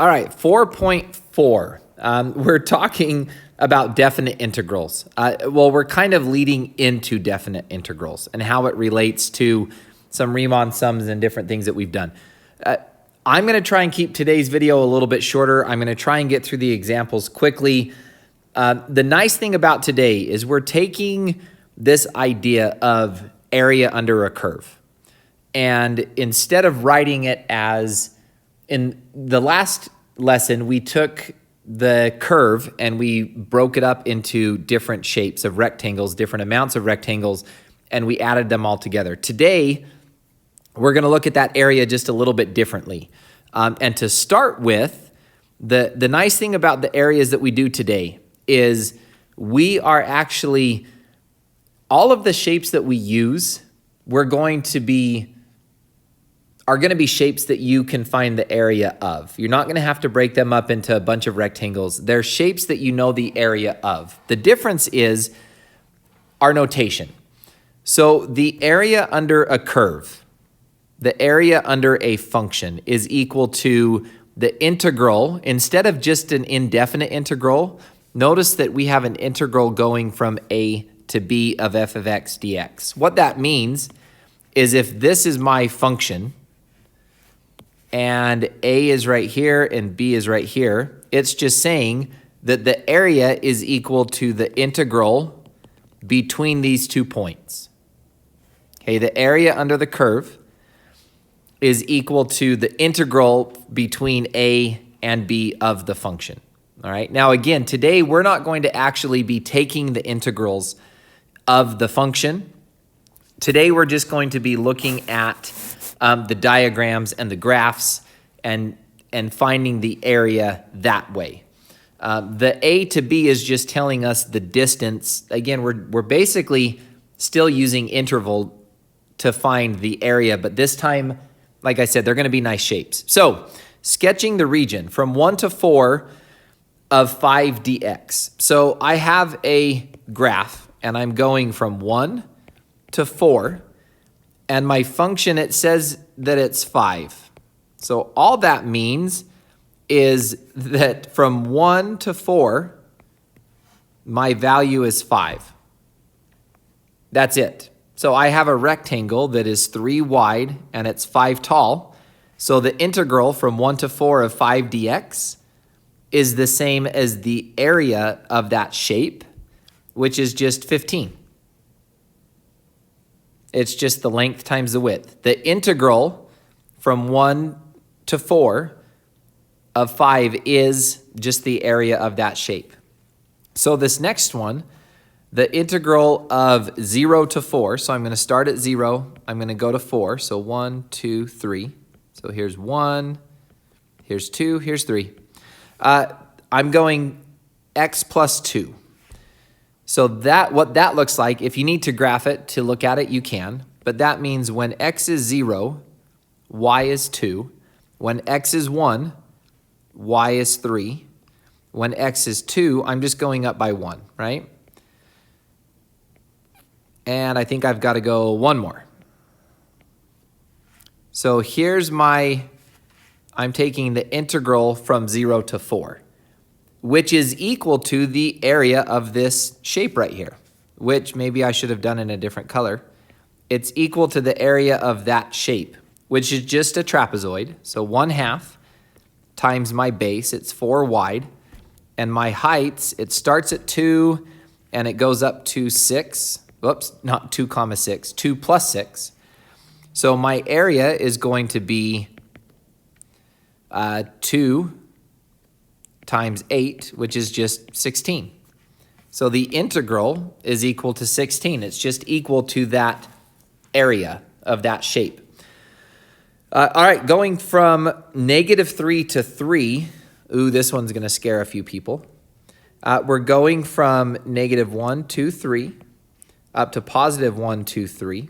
All right, 4.4. We're talking about definite integrals. Well, we're kind of leading into definite integrals and how it relates to some Riemann sums and different things that we've done. I'm going to try and keep today's video a little bit shorter. I'm going to try and get through the examples quickly. The nice thing about today is we're taking this idea of area under a curve. And instead of writing it as, in the last lesson, we took the curve and we broke it up into different shapes of rectangles, different amounts of rectangles, and we added them all together. Today, we're going to look at that area just a little bit differently. And to start with, the nice thing about the areas that we do today is we are actually, all of the shapes that we use, are going to be shapes that you can find the area of. You're not going to have to break them up into a bunch of rectangles. They're shapes that you know the area of. The difference is our notation. So the area under a curve, the area under a function is equal to the integral. Instead of just an indefinite integral, notice that we have an integral going from a to b of f of x dx. What that means is if this is my function, and a is right here and b is right here, it's just saying that the area is equal to the integral between these 2 points. Okay, the area under the curve is equal to the integral between a and b of the function. All right, now again, today we're not going to actually be taking the integrals of the function. Today we're just going to be looking at the diagrams and the graphs and finding the area that way. The a to b is just telling us the distance. Again, we're basically still using interval to find the area, but this time, like I said, they're going to be nice shapes. So sketching the region from 1 to 4 of 5 dx. So I have a graph, and I'm going from 1 to 4, and my function, it says that it's 5. So all that means is that from 1 to 4, my value is 5. That's it. So I have a rectangle that is 3 wide and it's 5 tall. So the integral from 1 to 4 of 5 dx is the same as the area of that shape, which is just 15. It's just the length times the width. The integral from 1 to 4 of 5 is just the area of that shape. So this next one, the integral of 0 to 4, so I'm going to start at 0, I'm going to go to 4, so 1, 2, 3. So here's 1, here's 2, here's 3. I'm going x plus 2. So what that looks like, if you need to graph it to look at it, you can. But that means when x is 0, y is 2. When x is 1, y is 3. When x is 2, I'm just going up by 1, right? And I think I've got to go one more. So here's I'm taking the integral from 0 to 4. Which is equal to the area of this shape right here, which maybe I should have done in a different color. It's equal to the area of that shape, which is just a trapezoid. So 1/2 times my base, it's 4 wide, and my heights, it starts at 2 and it goes up to 6. Whoops, not 2 comma 6, 2 plus 6. So my area is going to be 2 times 8, which is just 16. So the integral is equal to 16. It's just equal to that area of that shape. All right, going from -3 to 3. Ooh, this one's going to scare a few people. We're going from -1, 2, 3 up to +1, 2, 3.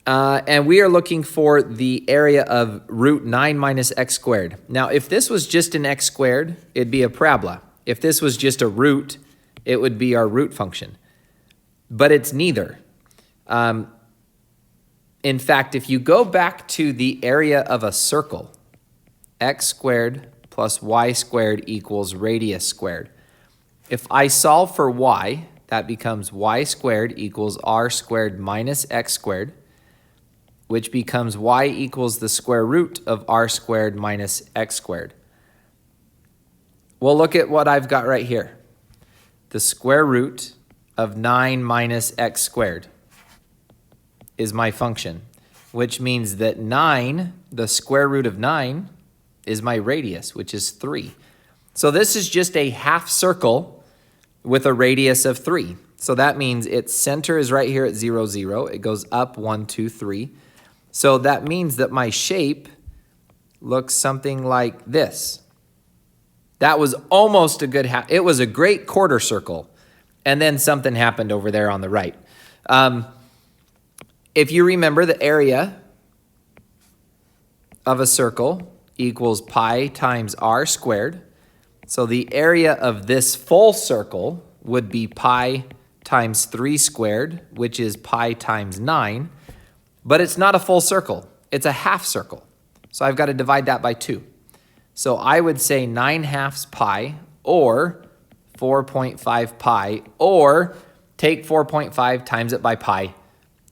And we are looking for the area of root 9 minus x squared. Now, if this was just an x squared, it'd be a parabola. If this was just a root, it would be our root function. But it's neither. In fact, if you go back to the area of a circle, x squared plus y squared equals radius squared. If I solve for y, that becomes y squared equals r squared minus x squared, which becomes y equals the square root of r squared minus x squared. Well, look at what I've got right here. The square root of 9 minus x squared is my function, which means that 9, the square root of 9, is my radius, which is 3. So this is just a half circle with a radius of 3. So that means its center is right here at 0, 0. It goes up 1, 2, 3. So that means that my shape looks something like this. That was almost a good half. It was a great quarter circle. And then something happened over there on the right. If you remember, the area of a circle equals pi times r squared. So the area of this full circle would be pi times 3 squared, which is pi times 9. But it's not a full circle. It's a half circle. So I've got to divide that by 2. So I would say 9 halves pi, or 4.5 pi, or take 4.5 times it by pi.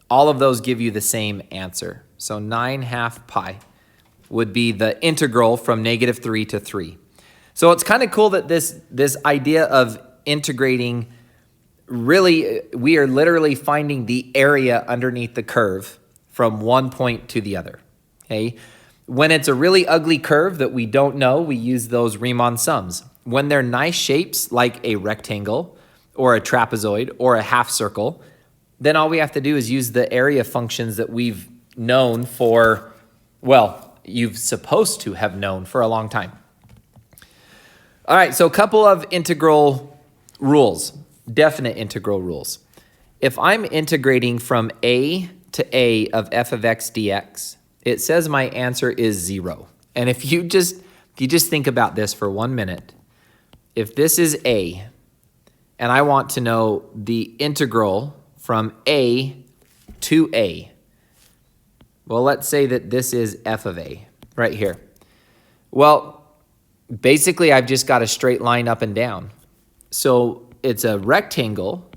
All of those give you the same answer. So 9 half pi would be the integral from -3 to 3. So it's kind of cool that this idea of integrating, really, we are literally finding the area underneath the curve from one point to the other, okay? When it's a really ugly curve that we don't know, we use those Riemann sums. When they're nice shapes like a rectangle or a trapezoid or a half circle, then all we have to do is use the area functions that we've known for, well, you've supposed to have known for a long time. All right, so a couple of integral rules, definite integral rules. If I'm integrating from a to a of f of x dx, it says my answer is 0. And if you just think about this for 1 minute, if this is a, and I want to know the integral from a to a, well, let's say that this is f of a right here. Well, basically, I've just got a straight line up and down. So it's a rectangle,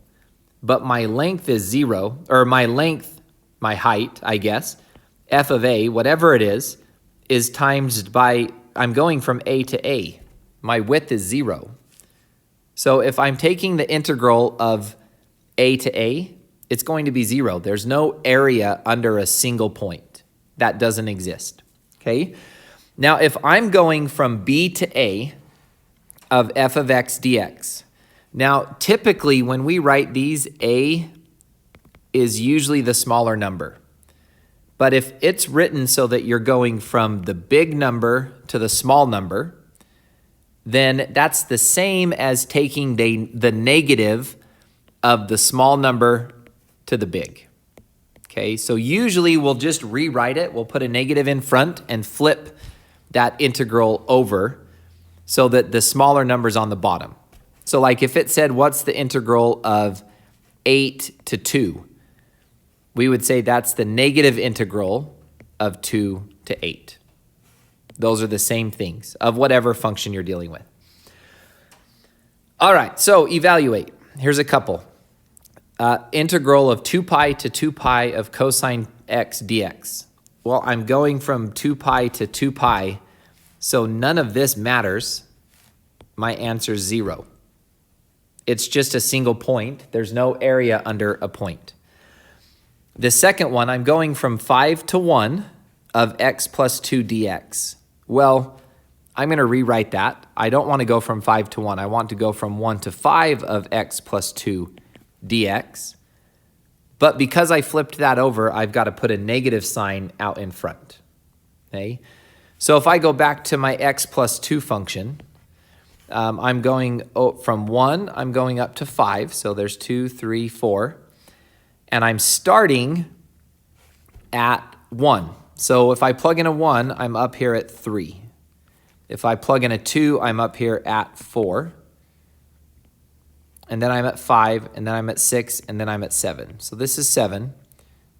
but my length is 0, or my height, I guess, f of a, whatever it is times by, I'm going from a to a. My width is 0. So if I'm taking the integral of a to a, it's going to be 0. There's no area under a single point. That doesn't exist, okay? Now, if I'm going from b to a of f of x dx, now typically when we write these, a is usually the smaller number. But if it's written so that you're going from the big number to the small number, then that's the same as taking the negative of the small number to the big. Okay, so usually we'll just rewrite it. We'll put a negative in front and flip that integral over so that the smaller number's on the bottom. So like if it said, what's the integral of 8 to 2? We would say that's the negative integral of 2 to 8. Those are the same things of whatever function you're dealing with. All right, so evaluate. Here's a couple. Integral of 2 pi to 2 pi of cosine x dx. Well, I'm going from 2 pi to 2 pi, so none of this matters. My answer is 0. It's just a single point. There's no area under a point. The second one, I'm going from 5 to 1 of x plus 2 dx. Well, I'm going to rewrite that. I don't want to go from 5 to 1. I want to go from 1 to 5 of x plus 2 dx. But because I flipped that over, I've got to put a negative sign out in front. Okay? So if I go back to my x plus 2 function, I'm going from 1, I'm going up to 5. So there's 2, 3, 4. And I'm starting at 1. So if I plug in a 1, I'm up here at 3. If I plug in a 2, I'm up here at 4. And then I'm at 5, and then I'm at 6, and then I'm at 7. So this is 7.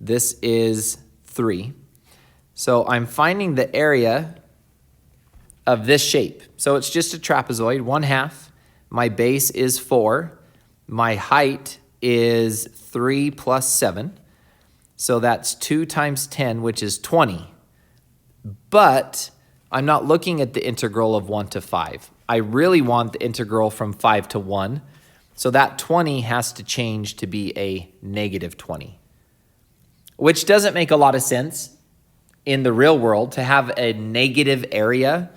This is 3. So I'm finding the area of this shape. So it's just a trapezoid, 1/2. My base is 4. My height is 3 plus 7. So that's 2 times 10, which is 20. But I'm not looking at the integral of 1 to 5. I really want the integral from 5 to 1. So that 20 has to change to be a negative 20, which doesn't make a lot of sense in the real world to have a negative area.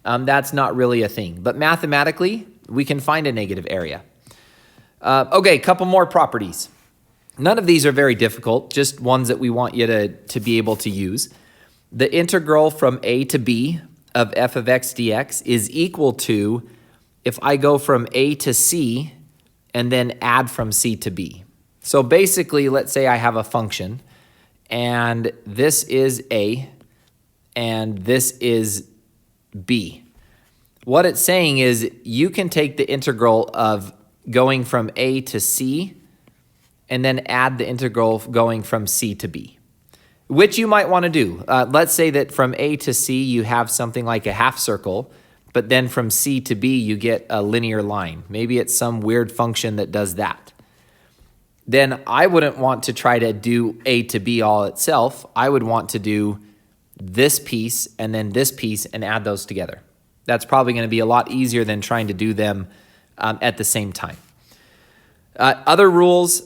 That's not really a thing. But mathematically, we can find a negative area. Okay, a couple more properties. None of these are very difficult, just ones that we want you to be able to use. The integral from a to b of f of x dx is equal to if I go from a to c and then add from c to b. So basically, let's say I have a function, and this is a, and this is b. What it's saying is you can take the integral of going from a to c and then add the integral going from c to b, which you might want to do. Let's say that from a to c you have something like a half circle, but then from c to b you get a linear line. Maybe it's some weird function that does that. Then I wouldn't want to try to do a to b all itself. I would want to do this piece and then this piece and add those together. That's probably going to be a lot easier than trying to do them at the same time. Other rules,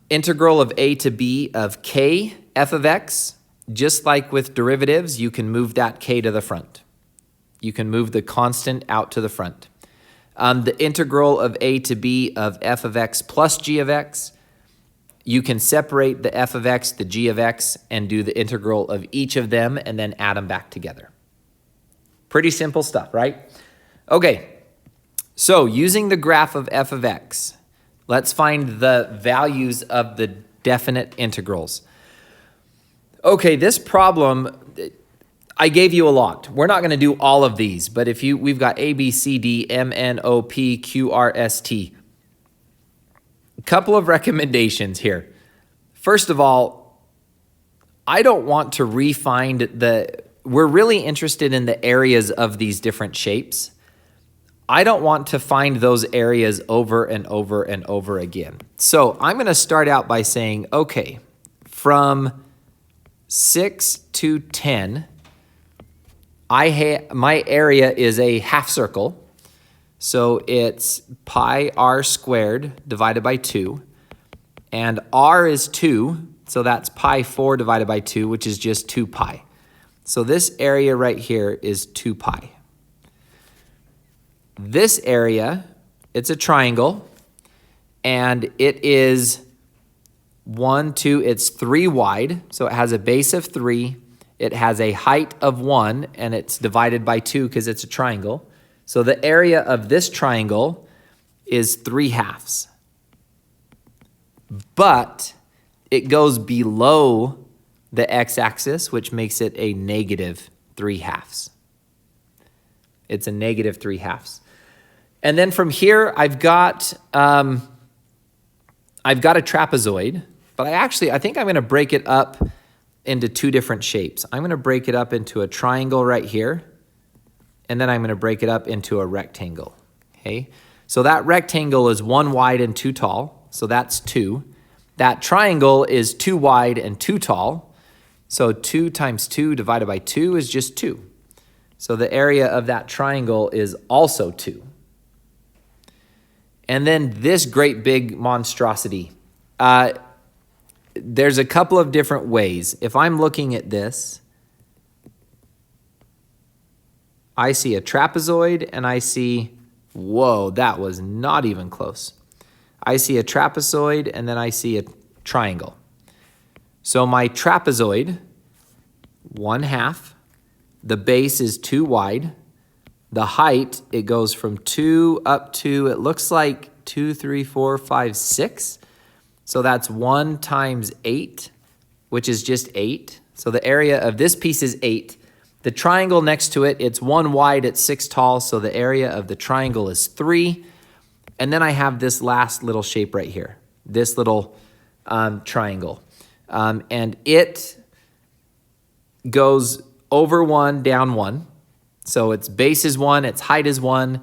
integral of a to b of k f of x, just like with derivatives, you can move that k to the front. You can move the constant out to the front. The integral of a to b of f of x plus g of x, you can separate the f of x, the g of x, and do the integral of each of them and then add them back together. Pretty simple stuff, right? Okay, so using the graph of f of x, let's find the values of the definite integrals. Okay, this problem, I gave you a lot. We're not going to do all of these, but we've got A, B, C, D, M, N, O, P, Q, R, S, T. A couple of recommendations here. First of all, I don't want to we're really interested in the areas of these different shapes. I don't want to find those areas over and over and over again. So I'm going to start out by saying, okay, from 6 to 10, my area is a half circle. So it's pi r squared divided by 2. And r is 2, so that's pi 4 divided by 2, which is just 2 pi. So this area right here is 2 pi. This area, it's a triangle, and it is 1, 2, it's 3 wide, so it has a base of 3, it has a height of 1, and it's divided by 2 because it's a triangle. So the area of this triangle is 3/2. But it goes below the x-axis, which makes it a negative 3/2. It's a negative 3/2. And then from here, I've got a trapezoid, but I think I'm going to break it up into 2 different shapes. I'm going to break it up into a triangle right here, and then I'm going to break it up into a rectangle. Okay, so that rectangle is 1 wide and 2 tall, so that's 2. That triangle is 2 wide and 2 tall, so 2 times 2 divided by 2 is just 2. So the area of that triangle is also 2. And then this great big monstrosity. There's a couple of different ways. If I'm looking at this, I see a trapezoid and I see, whoa, that was not even close. I see a trapezoid and then I see a triangle. So my trapezoid, 1/2, the base is 2 wide. The height, it goes from 2 up to, it looks like 2, 3, 4, 5, 6. So that's 1 times 8, which is just 8. So the area of this piece is 8. The triangle next to it, it's 1 wide, it's 6 tall, so the area of the triangle is 3. And then I have this last little shape right here, this little triangle. And it goes over 1, down 1. So its base is 1, its height is 1,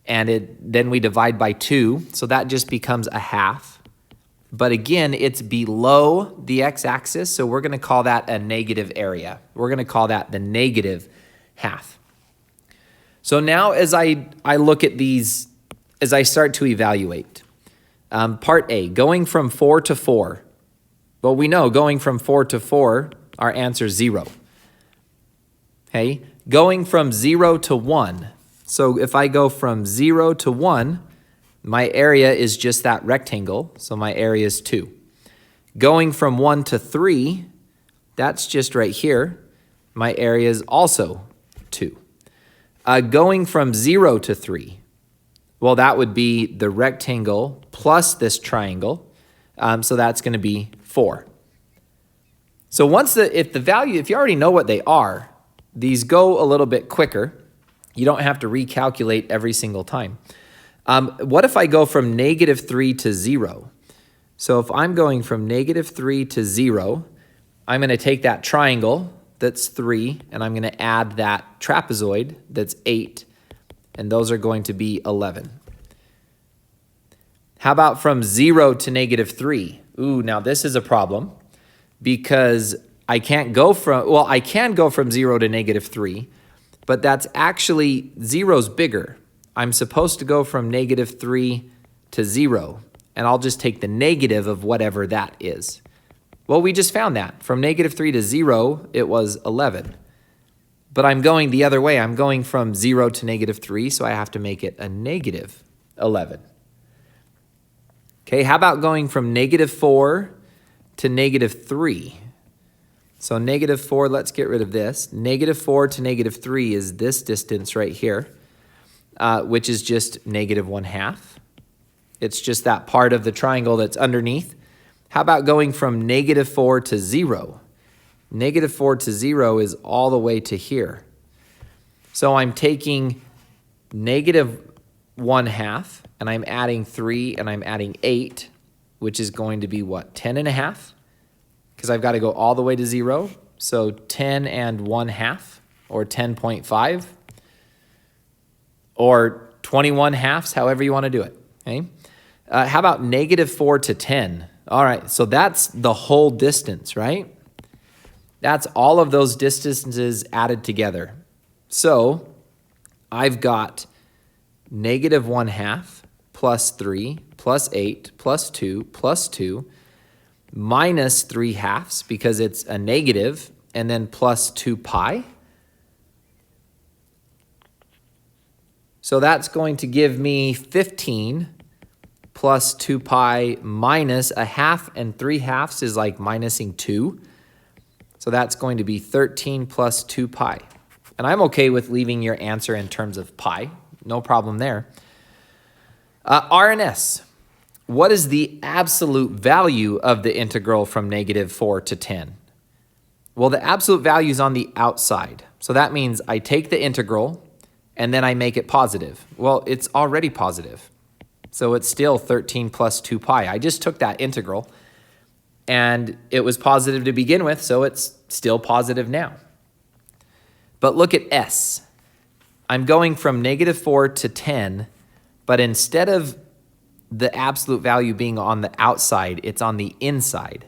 and then we divide by 2, so that just becomes a half. But again, it's below the x-axis, so we're going to call that a negative area. We're going to call that the negative half. So now as I look at these, as I start to evaluate, part A, going from 4 to 4. Well, we know going from 4 to 4, our answer is 0. Okay, going from 0 to 1. So if I go from 0 to 1, my area is just that rectangle, so my area is 2. Going from 1 to 3, that's just right here. My area is also 2. Going from 0 to 3, well, that would be the rectangle plus this triangle, so that's going to be 4. So if you already know what they are, these go a little bit quicker. You don't have to recalculate every single time. What if I go from -3 to 0? So if I'm going from -3 to 0, I'm going to take that triangle that's 3, and I'm going to add that trapezoid that's 8, and those are going to be 11. How about from 0 to -3? Ooh, now this is a problem because I can go from 0 to -3, but that's actually, 0's bigger. I'm supposed to go from -3 to 0, and I'll just take the negative of whatever that is. Well, we just found that. From -3 to 0, it was 11. But I'm going the other way. I'm going from 0 to -3, so I have to make it a -11. Okay, how about going from -4 to -3? So -4, let's get rid of this. -4 to -3 is this distance right here, which is just -1/2. It's just that part of the triangle that's underneath. How about going from -4 to 0? -4 to 0 is all the way to here. So I'm taking -1/2, and I'm adding 3, and I'm adding 8, which is going to be what, 10.5? Because I've got to go all the way to 0. So 10 and 1/2, or 10.5, or 21/2, however you want to do it. Okay. How about -4 to 10? All right, so that's the whole distance, right? That's all of those distances added together. So I've got -1/2 plus 3 plus 8 plus 2 plus 2 minus 3/2 because it's a negative, and then plus 2 pi. So that's going to give me 15 plus 2 pi minus 1/2, and 3/2 is like minusing 2. So that's going to be 13 plus 2 pi. And I'm okay with leaving your answer in terms of pi. No problem there. R and S. What is the absolute value of the integral from -4 to 10? Well, the absolute value is on the outside. So that means I take the integral and then I make it positive. Well, it's already positive. So it's still 13 plus 2 pi. I just took that integral and it was positive to begin with, so it's still positive now. But look at S. I'm going from -4 to 10, but instead of the absolute value being on the outside, it's on the inside.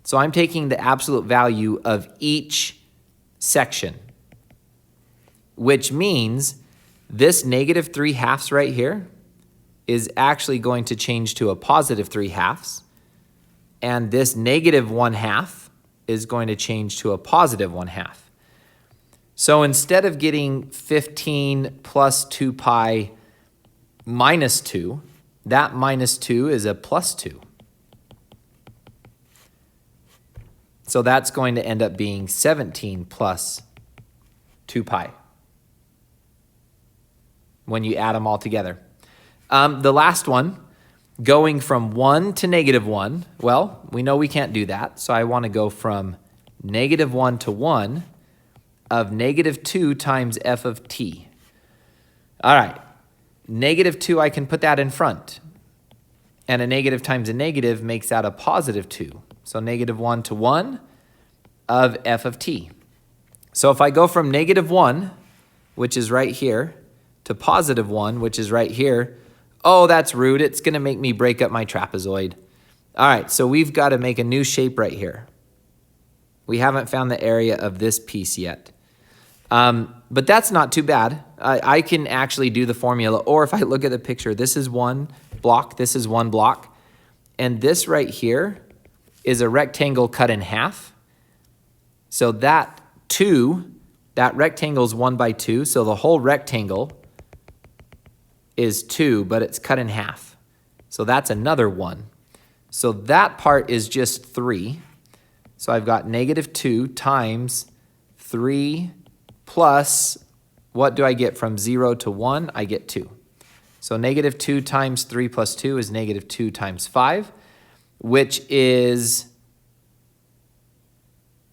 So I'm taking the absolute value of each section, which means this -3/2 right here is actually going to change to a positive 3/2, and this -1/2 is going to change to a positive 1/2. So instead of getting 15 plus 2 pi minus 2, that minus 2 is a plus 2. So that's going to end up being 17 plus 2 pi when you add them all together. The last one, going from 1 to -1, well, we know we can't do that, so I want to go from -1 to 1 of -2 times f of t. All right, -2, I can put that in front, and a negative times a negative makes that a positive 2. So -1 to 1 of f of t. So if I go from -1 which is right here, to positive 1, which is right here. Oh, that's rude. It's going to make me break up my trapezoid. All right, so we've got to make a new shape right here. We haven't found the area of this piece yet. But that's not too bad. I can actually do the formula, or if I look at the picture, this is one block, this is one block, and this right here is a rectangle cut in half. So that rectangle is 1 by 2, so the whole rectangle is 2, but it's cut in half. So that's another 1. So that part is just 3. So I've got -2 times 3 plus, what do I get from 0 to 1? I get 2. So -2 times 3 plus 2 is -2 times 5, which is,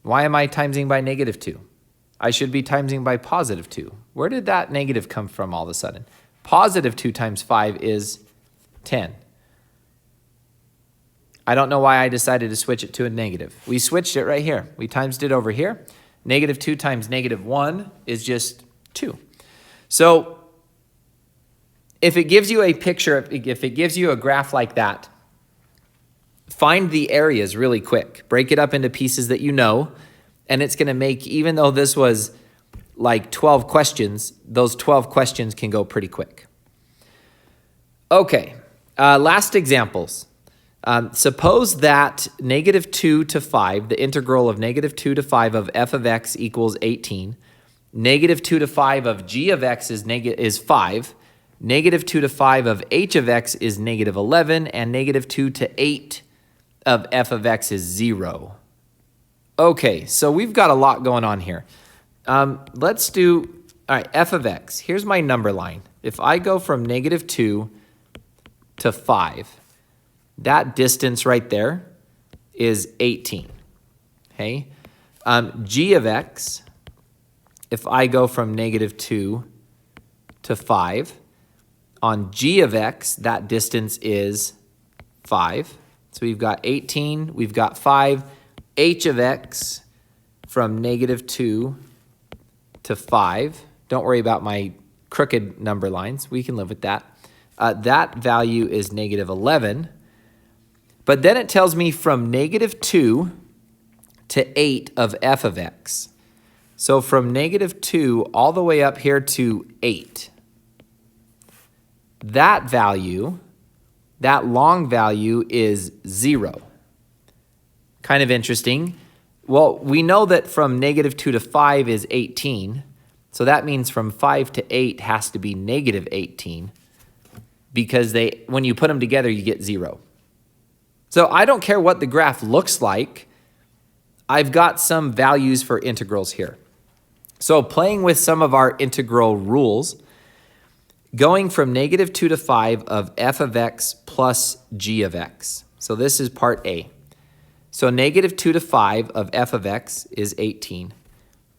why am I timesing by -2? I should be timesing by +2. Where did that negative come from all of a sudden? +2 times 5 is 10. I don't know why I decided to switch it to a negative. We switched it right here. We timesed it over here. -2 times -1 is just 2. So if it gives you a picture, if it gives you a graph like that, find the areas really quick. Break it up into pieces that you know, and it's going to make, even though this was like 12 questions, those 12 questions can go pretty quick. Okay, last examples. Suppose that -2 to 5, the integral of -2 to 5 of f of x equals 18. -2 to 5 of g of x is 5. -2 to 5 of h of x is -11. And -2 to 8 of f of x is 0. Okay, so we've got a lot going on here. Let's do, all right, f of x. Here's my number line. If I go from -2 to 5, that distance right there is 18, okay? G of x, if I go from -2 to 5, on g of x, that distance is 5. So we've got 18, we've got 5. H of x from -2 to 5. Don't worry about my crooked number lines. We can live with that. That value is -11. But then it tells me from -2 to 8 of f of x. So from -2 all the way up here to 8. That value, that long value is 0. Kind of interesting. Well, we know that from -2 to 5 is 18. So that means from 5 to 8 has to be -18. Because when you put them together, you get 0. So I don't care what the graph looks like. I've got some values for integrals here. So playing with some of our integral rules, going from -2 to 5 of f of x plus g of x. So this is part A. So -2 to 5 of f of x is 18.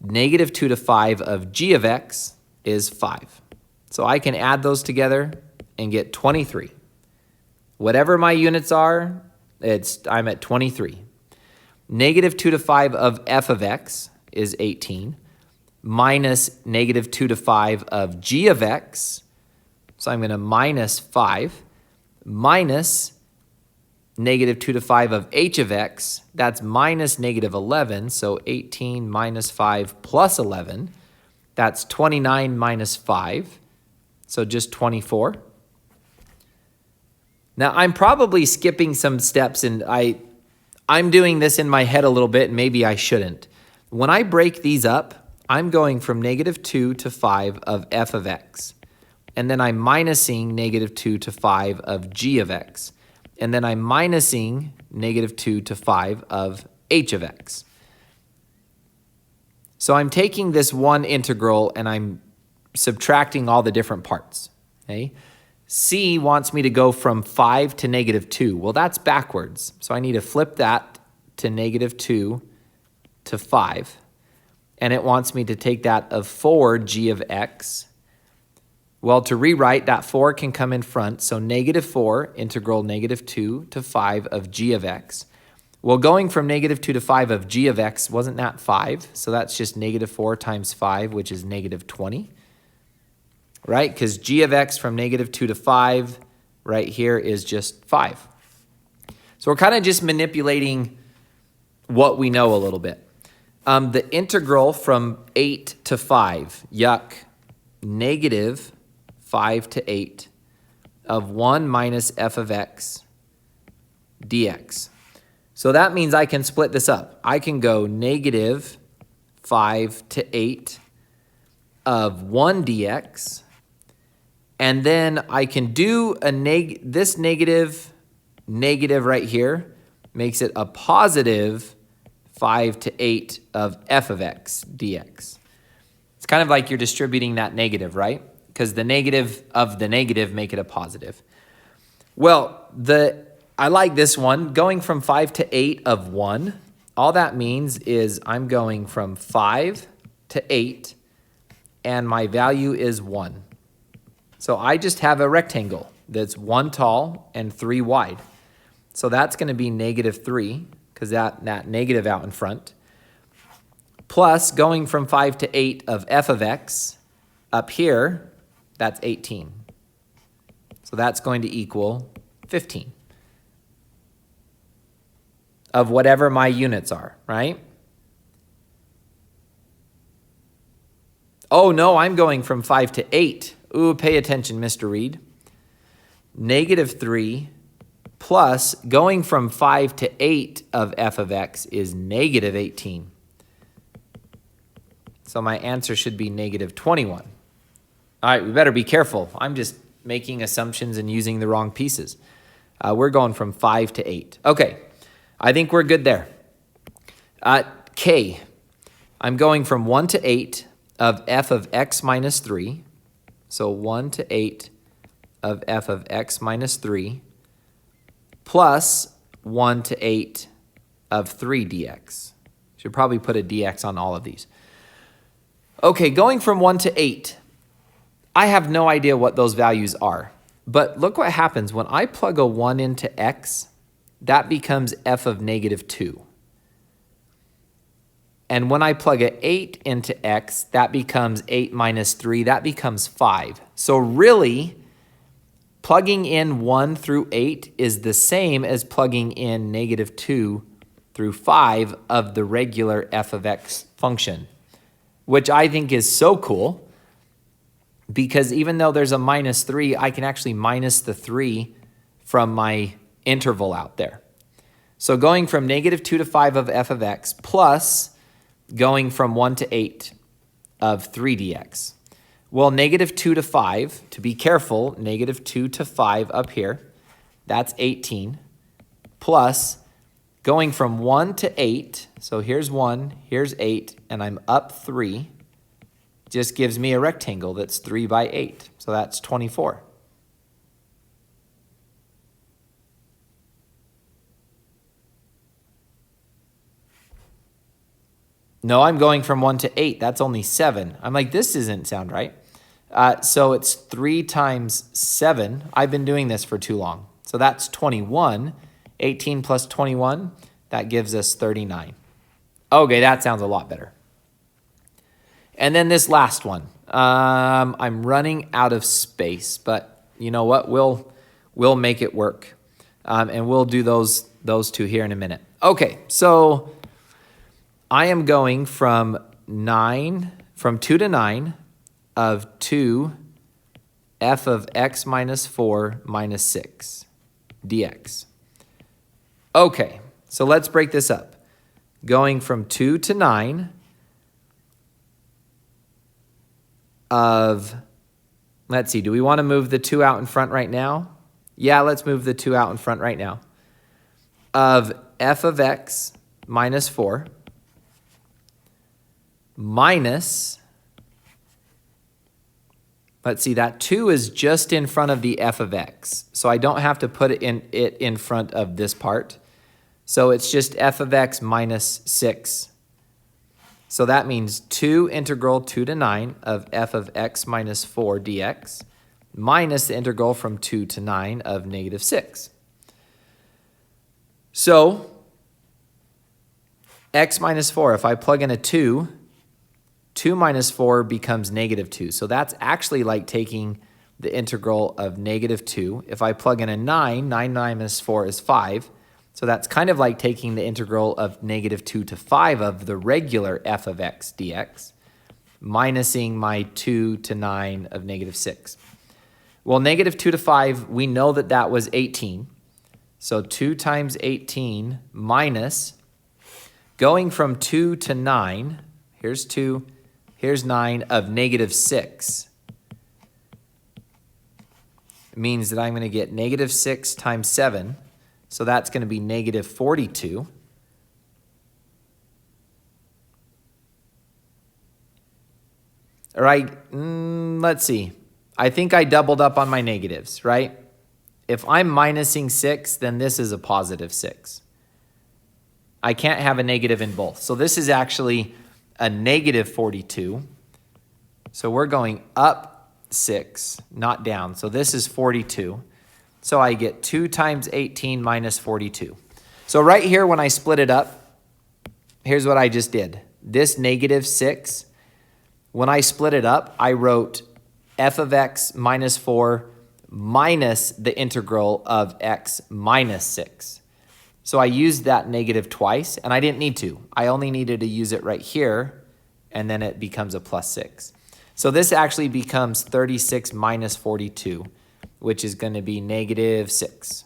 -2 to 5 of g of x is 5. So I can add those together and get 23. Whatever my units are, I'm at 23. -2 to 5 of f of x is 18, minus -2 to 5 of g of x, so I'm going to minus 5, minus -2 to 5 of h of x, that's minus -11, so 18 minus 5 plus 11, that's 29 minus 5, so just 24. Now, I'm probably skipping some steps, and I'm doing this in my head a little bit, and maybe I shouldn't. When I break these up, I'm going from -2 to 5 of f of x, and then I'm minusing -2 to 5 of g of x, and then I'm minusing -2 to 5 of h of x. So I'm taking this one integral, and I'm subtracting all the different parts, okay? C wants me to go from 5 to -2. Well, that's backwards. So I need to flip that to -2 to 5. And it wants me to take that of 4g of x. Well, to rewrite, that 4 can come in front. So -4, integral -2 to 5 of g of x. Well, going from -2 to 5 of g of x, wasn't that 5? So that's just -4 times 5, which is -20. right? Because g of x from negative 2 to 5 right here is just 5. So we're kind of just manipulating what we know a little bit. The integral from 8 to 5, yuck, negative 5 to 8 of 1 minus f of x dx. So that means I can split this up. I can go negative 5 to 8 of 1 dx, and then I can do this negative right here makes it a positive 5 to 8 of f of x dx. It's kind of like you're distributing that negative, right? Because the negative of the negative make it a positive. Well, I like this one. Going from 5 to 8 of 1, all that means is I'm going from 5 to 8, and my value is 1. So I just have a rectangle that's 1 tall and 3 wide. So that's going to be negative 3, because that negative out in front. Plus, going from 5 to 8 of f of x up here, that's 18. So that's going to equal 15 of whatever my units are, right? Oh, no, I'm going from 5 to 8. Ooh, pay attention, Mr. Reed. Negative 3 plus going from 5 to 8 of f of x is negative 18. So my answer should be negative 21. All right, we better be careful. I'm just making assumptions and using the wrong pieces. We're going from 5 to 8. Okay, I think we're good there. K, I'm going from 1 to 8 of f of x minus 3. So 1 to 8 of f of x minus 3 plus 1 to 8 of 3 dx. Should probably put a dx on all of these. Okay, going from 1 to 8, I have no idea what those values are. But look what happens. When I plug a 1 into x, that becomes f of negative 2. And when I plug an 8 into x, that becomes 8 minus 3. That becomes 5. So really, plugging in 1 through 8 is the same as plugging in negative 2 through 5 of the regular f of x function, which I think is so cool because even though there's a minus 3, I can actually minus the 3 from my interval out there. So going from negative 2 to 5 of f of x plus going from 1 to 8 of 3 dx. Well, negative 2 to 5, to be careful, negative 2 to 5 up here, that's 18, plus going from 1 to 8, so here's 1, here's 8, and I'm up 3, just gives me a rectangle that's 3 by 8, so that's 24. No, I'm going from 1 to 8. That's only 7. I'm like, this doesn't sound right. So it's 3 times 7. I've been doing this for too long. So that's 21. 18 plus 21, that gives us 39. Okay, that sounds a lot better. And then this last one. I'm running out of space, but you know what? We'll make it work. And we'll do those two here in a minute. Okay, so I am going from 2 to 9 of 2 f of x minus 4 minus 6 dx. Okay, so let's break this up. Going from 2 to 9 of, let's see, do we want to move the 2 out in front right now? Yeah, let's move the 2 out in front right now. Of f of x minus 4 minus, let's see, that 2 is just in front of the f of x. So I don't have to put it in front of this part. So it's just f of x minus 6. So that means 2 integral 2 to 9 of f of x minus 4 dx minus the integral from 2 to 9 of negative 6. So x minus 4, if I plug in a 2, 2 minus 4 becomes negative 2. So that's actually like taking the integral of negative 2. If I plug in a 9, 9 minus 4 is 5. So that's kind of like taking the integral of negative 2 to 5 of the regular f of x dx, minusing my 2 to 9 of negative 6. Well, negative 2 to 5, we know that that was 18. So 2 times 18 minus, going from 2 to 9, here's 2, here's 9 of negative 6. It means that I'm going to get negative 6 times 7. So that's going to be negative 42. All right, let's see. I think I doubled up on my negatives, right? If I'm minusing 6, then this is a positive 6. I can't have a negative in both. So this is actually a negative 42. So we're going up 6, not down. So this is 42. So I get 2 times 18 minus 42. So right here when I split it up, here's what I just did. This negative 6, when I split it up, I wrote f of x minus 4 minus the integral of x minus 6. So I used that negative twice, and I didn't need to. I only needed to use it right here, and then it becomes a plus 6. So this actually becomes 36 minus 42, which is going to be negative 6.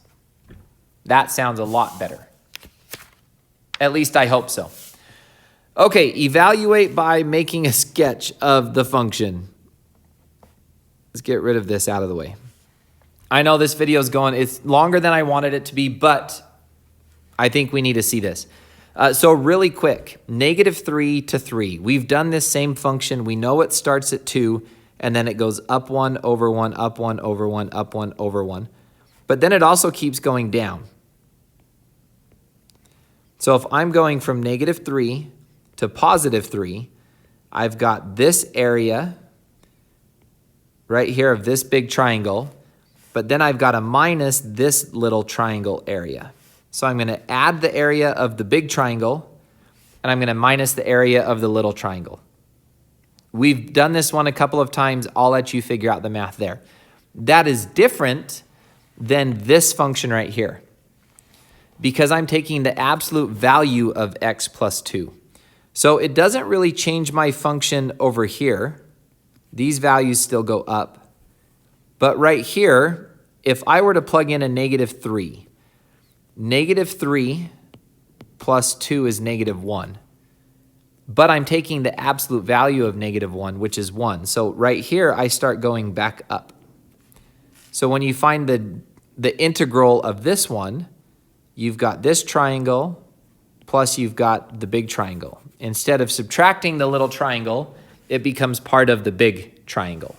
That sounds a lot better. At least I hope so. Okay, evaluate by making a sketch of the function. Let's get rid of this out of the way. I know this video is going, it's longer than I wanted it to be, but I think we need to see this. So really quick, negative 3 to 3. We've done this same function. We know it starts at 2, and then it goes up 1 over 1, up 1 over 1, up 1 over 1. But then it also keeps going down. So if I'm going from negative 3 to positive 3, I've got this area right here of this big triangle, but then I've got to minus this little triangle area. So I'm going to add the area of the big triangle, and I'm going to minus the area of the little triangle. We've done this one a couple of times. I'll let you figure out the math there. That is different than this function right here, because I'm taking the absolute value of x plus 2. So it doesn't really change my function over here. These values still go up. But right here, if I were to plug in a negative 3, negative 3 plus 2 is negative 1. But I'm taking the absolute value of negative 1, which is 1. So right here, I start going back up. So when you find the integral of this one, you've got this triangle plus you've got the big triangle. Instead of subtracting the little triangle, it becomes part of the big triangle.